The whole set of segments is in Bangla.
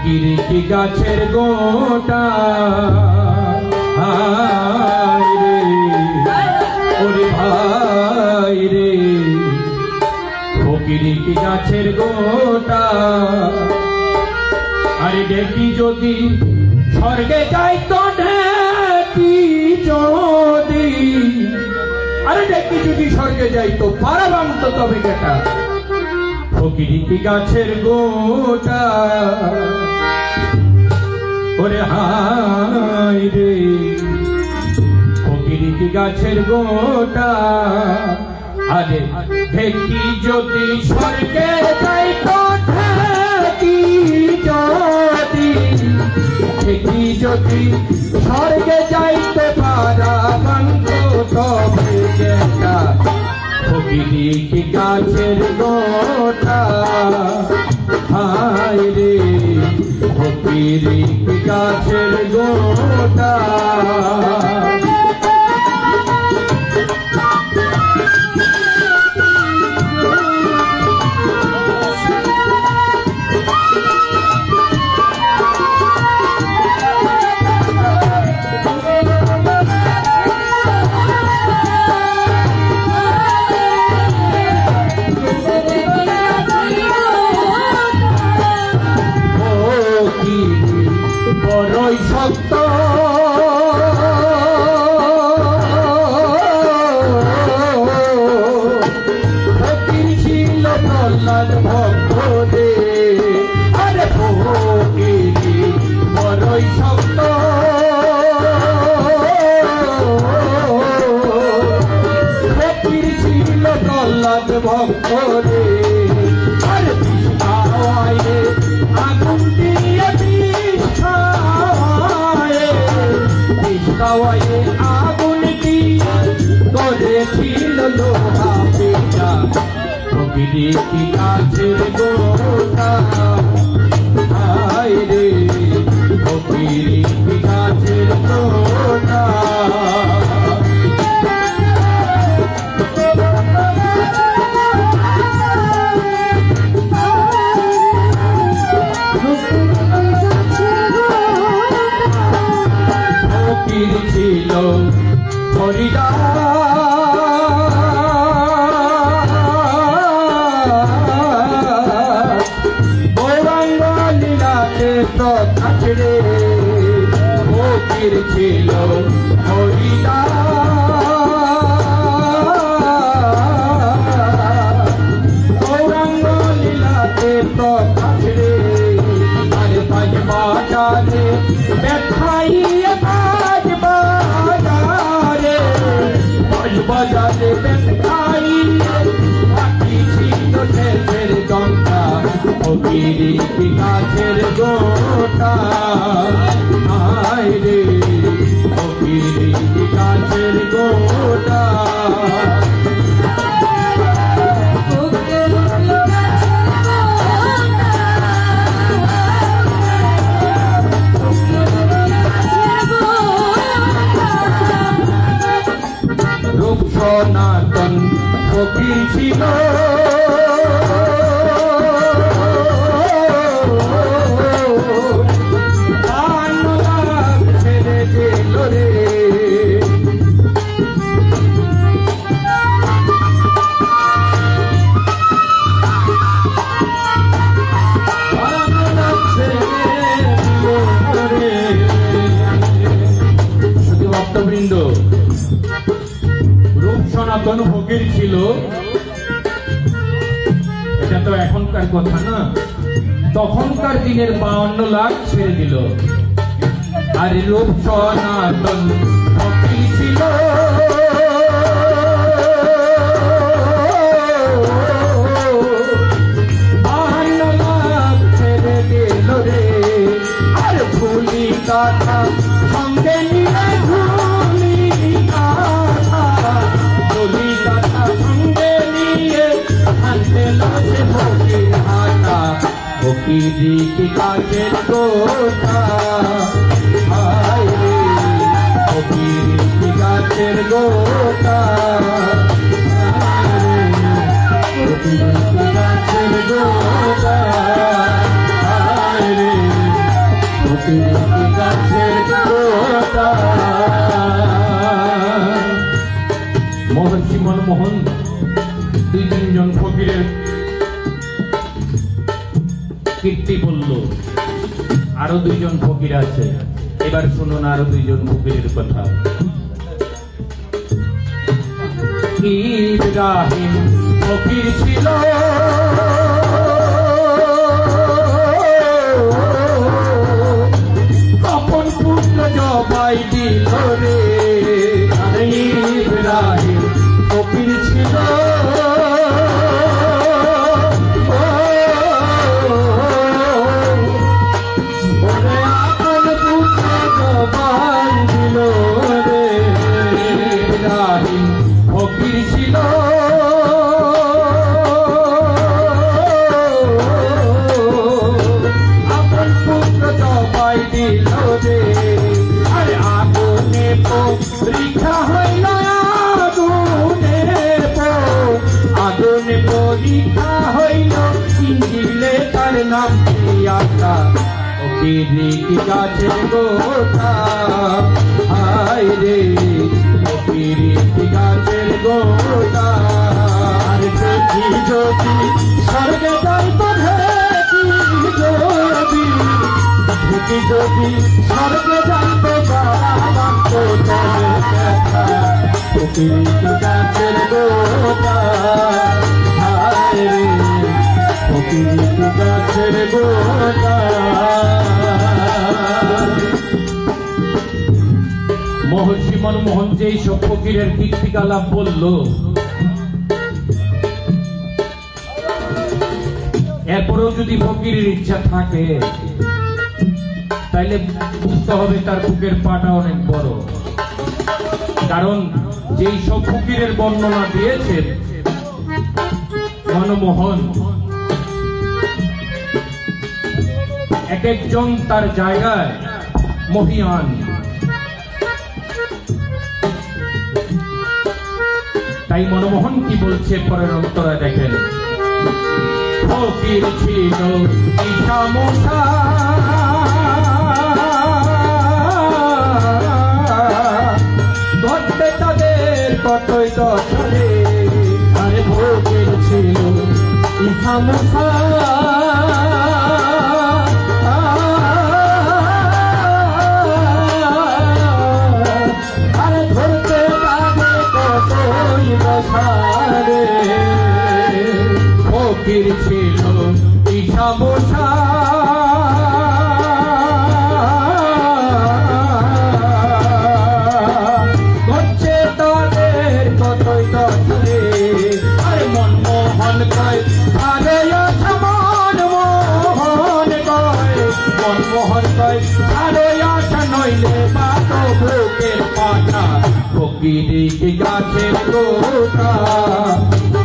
ফকির কি গাছের গোটা হায় রে ওরে ভাই রে ফকির কি গাছের গোটা আরে দেখি যদি স্বর্গে যাই তো ঢেকি যদি আরে দেখি যদি স্বর্গে যাই তো পারাবাম তো তবে কেটা ফকির কি গাছের গোটা ওরে হায় রে ফকির কি গাছের গোটা আরে ঢেকি যদি স্বর্গে যাই তো ঢেকি যদি স্বর্গে যাইতে পারাবাম তো তবে কেটা ফকির কি গাছের গোটা হায় রে ফকির কি গাছের গোটা বড়ই শক্ত ফকির ছিল প্রহ্লাদ ভক্ত রে আরে ফকির বড়ই শক্ত ফকির ছিল প্রহ্লাদ ভক্ত রে আরে আগুন দিয়ে আগুন দিয়ে করেছিল লোহা পেটা ফকির কি গাছের গোটা হায় রে ফকির কি গাছের গোটা ফকির ছিল হরিদাস গৌরাঙ্গ লীলাতে প্রথা রে ফকির ছিল হরিদাস গৌরাঙ্গ লীলাতে প্রথা রে আরে বাজ বাজারে ব্যথাইয়ে বাজারে বেখাই বাকি ছিল ঢের দমকা ফকির কি গাছের গোটা হায় রে ফকির কি গাছের গোটা সনাতন ফকির ছিল ছেড়ে দিল রে শুধু ভক্তবৃন্দ সনাতন ফকির ছিল এটা তো এখনকার কথা না তখনকার দিনের 52 লাখ ছেড়ে দিল আর রূপ সনাতন ফকির ছিল 52 লাখ ছেড়ে দিল রে আর ভুলি কথা সঙ্গে নিয়ে ফকির কি গাছের গোটা হায় রে ফকির কি গাছের গোটা ফকির কি গাছের গোটা হায় রে কীর্তি বলল আরো দুইজন ফকির আছে, এবার শুনুন আরো দুইজন ফকিরের কথা। ইব্রাহিম ফকির ছিল, আপন পুত্র জবাই দিল রে। ইব্রাহিম ফকির ছিল, আপন পুত্র জবাই দিল রে। ইব্রাহিম ফকির ছিল, আপন পুত্র জবাই দিল রে। আরে আগুনে পরীক্ষা হইল, আগুনে পরীক্ষা হইল, ইঞ্জিলে তার নাম আশা। ফকির গাছের গোটা, হায় রে ফকির গাছের গোটা। আর দেখি যদি স্বর্গে যাইত, ঢেকি যদি স্বর্গে যাইত, ফকির গাছের গোটা, হায় রে ফকির গাছের গোটা। মহর্ষি মনমোহন যেই সব ফকিরের কীর্তিকালাপ বলল, এরপরেও যদি ফকিরের ইচ্ছা থাকে তাইলে বুঝতে হবে তার বুকের পাটা অনেক বড়। কারণ যেই সব ফকিরের বর্ণনা দিয়েছেন মনমোহন, এক একজন তার জায়গায় মহিয়ান। তাই মনমোহন কি বলছে পরের অন্তরে দেখেন। ফকির ছিল ঈশা মোশা, ঘটবে তাদের কতই দশরে। আরে ফকির ছিল ঈশা মোশা, আরে ধরতে তাদের কতই দশরে। ফকির ছিল ঈশা মোশা, ঘটছে তাদের কতই দশরে। আরে মনমোহন কয় আরে আশা, মনমোহন কয়, মনমোহন কয় আরে আশা, নইলে বাত বুকের পাটা। ফকির গাছের গোটা,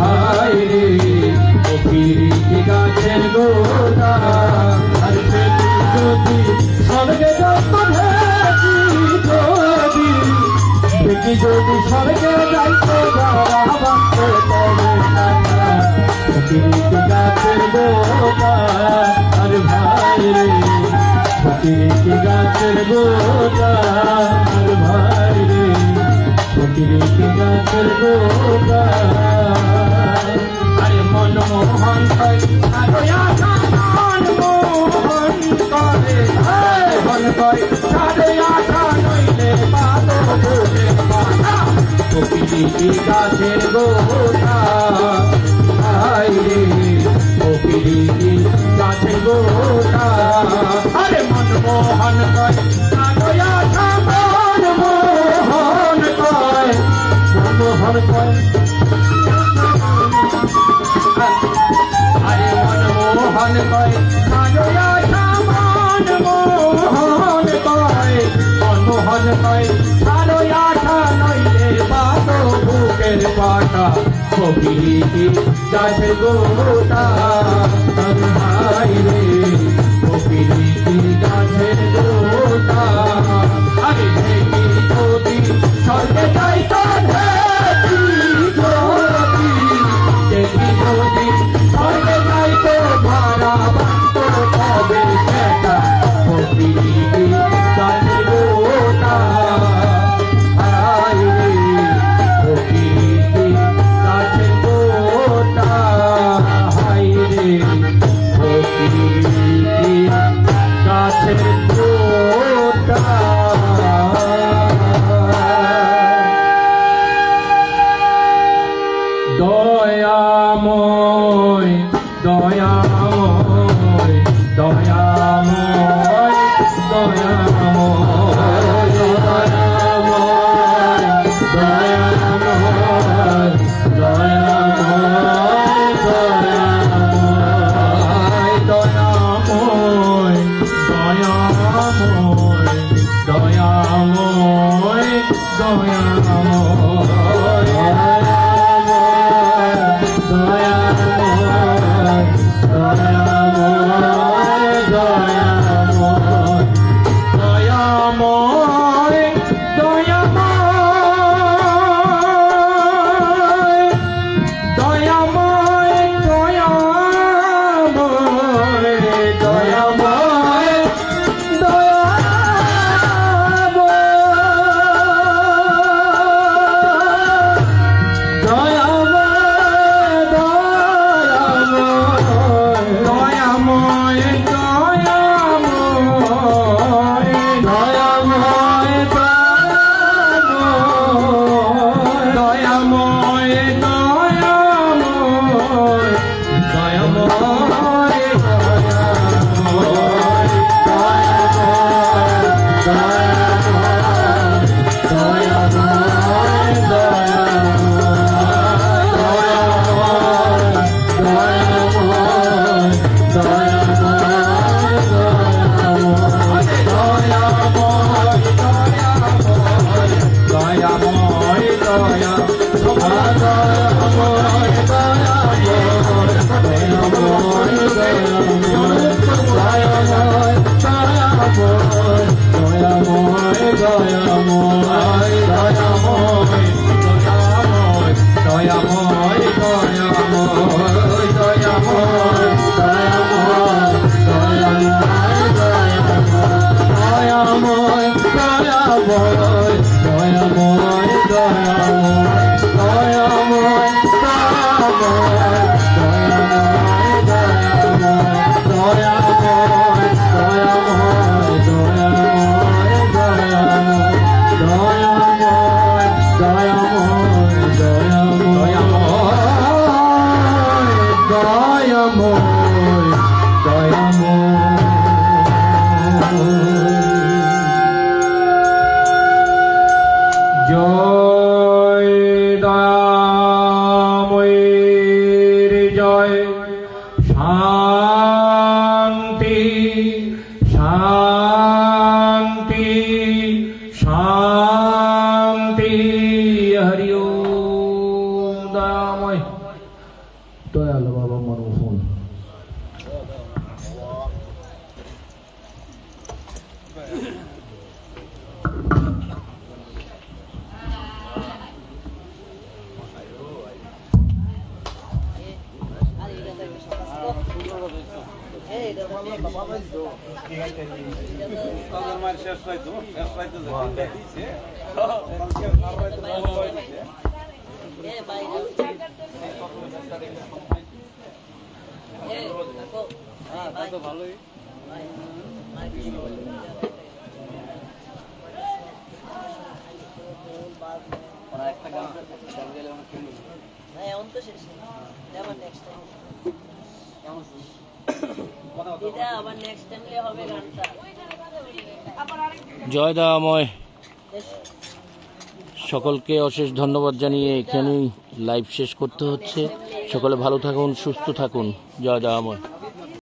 হায় রে ফকির গাছের গোটা। আর যদি স্বর্গে যাইত, ঢেকি যদি স্বর্গে যাইত, ফকির গাছের গোটা। আর ভাই রে ফকির গাছের গোটা, আর ভাই রে ফকির গাছের গোটা। আরে মনমোহন কয় আরে আশা, মনমোহন করে, মন কয় আরে আশা, নইলে পাতো বুকের পাটা। ফকির গাছের গোটা, হায় রে ফকির গাছের গোটা। আরে মনমোহন কয় আরে আশা, মনমোহন কয়, মনমোহন কয় আরে মনমোহন কয় আরে আশা, মনমোহন কয়, মনমোহন কয় আরে আশা, নইলে বাতো বুকের পাটা। ফকির গাছের গোটা, হায় রে ফকির গাছের গোটা। আরে ঢেকি যদি স্বর্গে যাইত, ঢেকি যদি স্বর্গে যাইত, ভাড়া বান্ত তবে সেটা। ফকির গাছের গোটা, হায় রে ফকির গাছের গোটা, হায় রে দয়াময় দয়াময় দয়াময় জয় দয়াময়। সকলকে অশেষ ধন্যবাদ জানিয়ে এখানেই লাইভ শেষ করতে হচ্ছে। সকলে ভালো থাকুন, সুস্থ থাকুন। জয় দয়াময়।